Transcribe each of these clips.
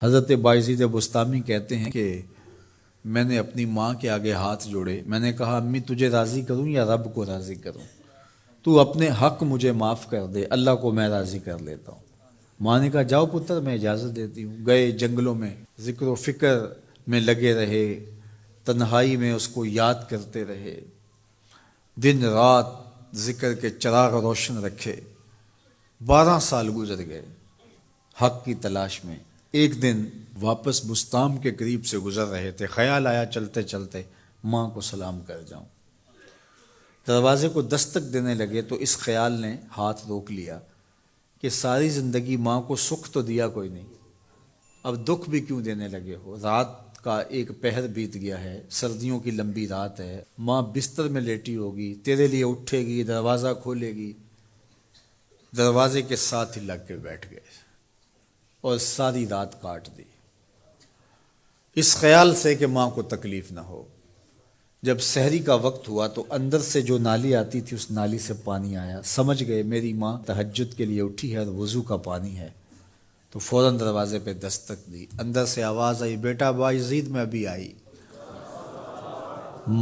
حضرت بایزید بستامی کہتے ہیں کہ میں نے اپنی ماں کے آگے ہاتھ جوڑے، میں نے کہا امی تجھے راضی کروں یا رب کو راضی کروں؟ تو اپنے حق مجھے معاف کر دے، اللہ کو میں راضی کر لیتا ہوں۔ ماں نے کہا جاؤ پتر میں اجازت دیتی ہوں۔ گئے جنگلوں میں ذکر و فکر میں لگے رہے، تنہائی میں اس کو یاد کرتے رہے، دن رات ذکر کے چراغ روشن رکھے۔ 12 سال گزر گئے حق کی تلاش میں۔ ایک دن واپس بستام کے قریب سے گزر رہے تھے، خیال آیا چلتے چلتے ماں کو سلام کر جاؤں۔ دروازے کو دستک دینے لگے تو اس خیال نے ہاتھ روک لیا کہ ساری زندگی ماں کو سکھ تو دیا کوئی نہیں، اب دکھ بھی کیوں دینے لگے ہو؟ رات کا ایک پہر بیت گیا ہے، سردیوں کی لمبی رات ہے، ماں بستر میں لیٹی ہوگی، تیرے لیے اٹھے گی، دروازہ کھولے گی۔ دروازے کے ساتھ ہی لگ کے بیٹھ گئے اور ساری رات کاٹ دی، اس خیال سے کہ ماں کو تکلیف نہ ہو۔ جب سحری کا وقت ہوا تو اندر سے جو نالی آتی تھی اس نالی سے پانی آیا، سمجھ گئے میری ماں تہجد کے لیے اٹھی ہے اور وضو کا پانی ہے، تو فوراً دروازے پہ دستک دی۔ اندر سے آواز آئی بیٹا بایزید میں ابھی آئی۔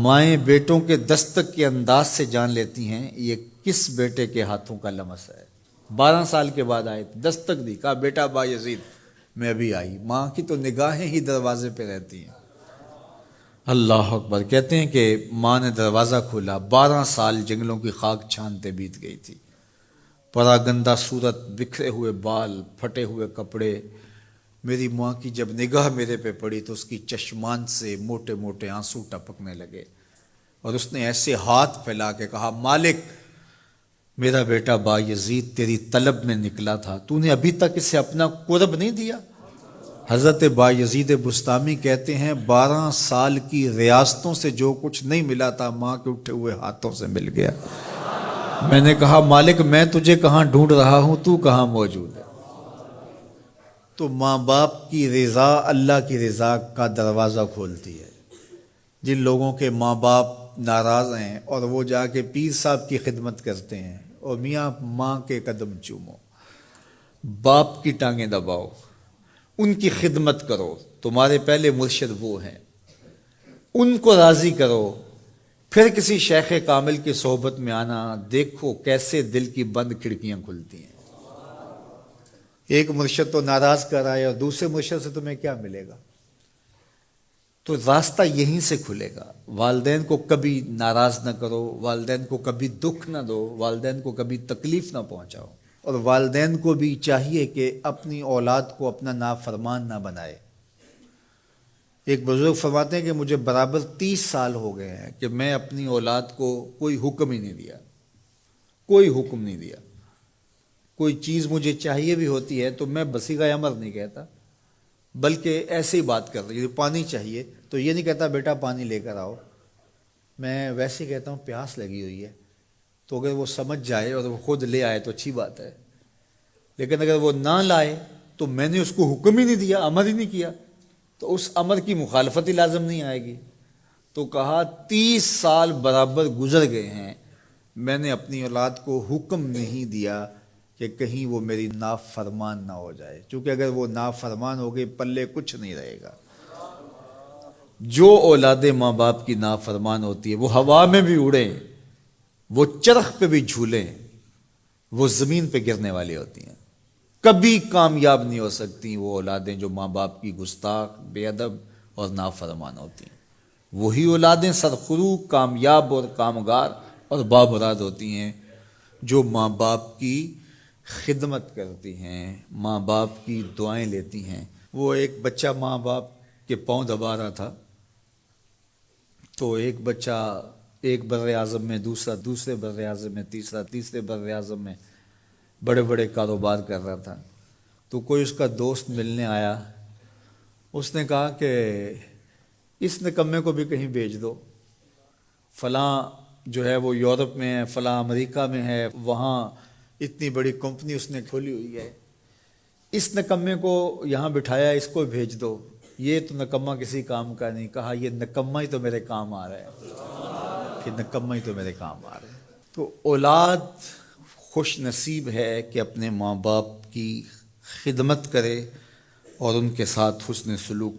مائیں بیٹوں کے دستک کے انداز سے جان لیتی ہیں یہ کس بیٹے کے ہاتھوں کا لمس ہے۔ 12 سال کے بعد آئے، دستک دی، کہا بیٹا بایزید میں ابھی آئی۔ ماں کی تو نگاہیں ہی دروازے پہ رہتی ہیں۔ اللہ اکبر۔ کہتے ہیں کہ ماں نے دروازہ کھولا، 12 سال جنگلوں کی خاک چھانتے بیت گئی تھی، پراگندہ صورت، بکھرے ہوئے بال، پھٹے ہوئے کپڑے۔ میری ماں کی جب نگاہ میرے پہ پڑی تو اس کی چشمان سے موٹے موٹے آنسو ٹپکنے لگے، اور اس نے ایسے ہاتھ پھیلا کے کہا مالک میرا بیٹا بایزید تیری طلب میں نکلا تھا، تو نے ابھی تک اسے اپنا قرب نہیں دیا۔ حضرت بایزید بستامی کہتے ہیں 12 سال کی ریاستوں سے جو کچھ نہیں ملا تھا ماں کے اٹھے ہوئے ہاتھوں سے مل گیا۔ میں نے کہا مالک میں تجھے کہاں ڈھونڈ رہا ہوں، تو کہاں موجود ہے؟ تو ماں باپ کی رضا اللہ کی رضا کا دروازہ کھولتی ہے۔ جن لوگوں کے ماں باپ ناراض ہیں اور وہ جا کے پیر صاحب کی خدمت کرتے ہیں، اور میاں ماں کے قدم چومو، باپ کی ٹانگیں دباؤ، ان کی خدمت کرو، تمہارے پہلے مرشد وہ ہیں، ان کو راضی کرو، پھر کسی شیخ کامل کی صحبت میں آنا، دیکھو کیسے دل کی بند کھڑکیاں کھلتی ہیں۔ ایک مرشد تو ناراض کر رہا ہے اور دوسرے مرشد سے تمہیں کیا ملے گا؟ تو راستہ یہیں سے کھلے گا۔ والدین کو کبھی ناراض نہ کرو، والدین کو کبھی دکھ نہ دو، والدین کو کبھی تکلیف نہ پہنچاؤ، اور والدین کو بھی چاہیے کہ اپنی اولاد کو اپنا نافرمان نہ بنائے۔ ایک بزرگ فرماتے ہیں کہ مجھے برابر 30 سال ہو گئے ہیں کہ میں اپنی اولاد کو کوئی حکم ہی نہیں دیا، کوئی حکم نہیں دیا۔ کوئی چیز مجھے چاہیے بھی ہوتی ہے تو میں بصیغہ امر نہیں کہتا، بلکہ ایسے ہی بات کر رہی ہے، پانی چاہیے تو یہ نہیں کہتا بیٹا پانی لے کر آؤ، میں ویسے ہی کہتا ہوں پیاس لگی ہوئی ہے، تو اگر وہ سمجھ جائے اور وہ خود لے آئے تو اچھی بات ہے، لیکن اگر وہ نہ لائے تو میں نے اس کو حکم ہی نہیں دیا، امر ہی نہیں کیا، تو اس امر کی مخالفت ہی لازم نہیں آئے گی۔ تو کہا 30 سال برابر گزر گئے ہیں، میں نے اپنی اولاد کو حکم نہیں دیا کہ کہیں وہ میری نافرمان نہ ہو جائے، چونکہ اگر وہ نافرمان ہو گئی پلے کچھ نہیں رہے گا۔ جو اولاد ماں باپ کی نافرمان ہوتی ہے وہ ہوا میں بھی اڑیں، وہ چرخ پہ بھی جھولیں، وہ زمین پہ گرنے والی ہوتی ہیں، کبھی کامیاب نہیں ہو سکتی وہ اولادیں جو ماں باپ کی گستاخ، بے ادب اور نافرمان ہوتی ہیں۔ وہی اولادیں سرخرو، کامیاب اور کامگار اور بامراد ہوتی ہیں جو ماں باپ کی خدمت کرتی ہیں، ماں باپ کی دعائیں لیتی ہیں۔ وہ ایک بچہ ماں باپ کے پاؤں دبا رہا تھا، تو ایک بچہ ایک بر اعظم میں، دوسرا دوسرے بر اعظم میں، تیسرا تیسرے بر اعظم میں بڑے بڑے کاروبار کر رہا تھا۔ تو کوئی اس کا دوست ملنے آیا، اس نے کہا کہ اس نکمے کو بھی کہیں بھیج دو، فلاں جو ہے وہ یورپ میں ہے، فلاں امریکہ میں ہے، وہاں اتنی بڑی کمپنی اس نے کھولی ہوئی ہے، اس نکمے کو یہاں بٹھایا، اس کو بھیج دو، یہ تو نکمہ کسی کام کا نہیں۔ کہا یہ نکمہ ہی تو میرے کام آ رہا ہے، کہ نکمہ ہی تو میرے کام آ رہا ہے۔ تو اولاد خوش نصیب ہے کہ اپنے ماں باپ کی خدمت کرے، اور ان کے ساتھ حسن سلوک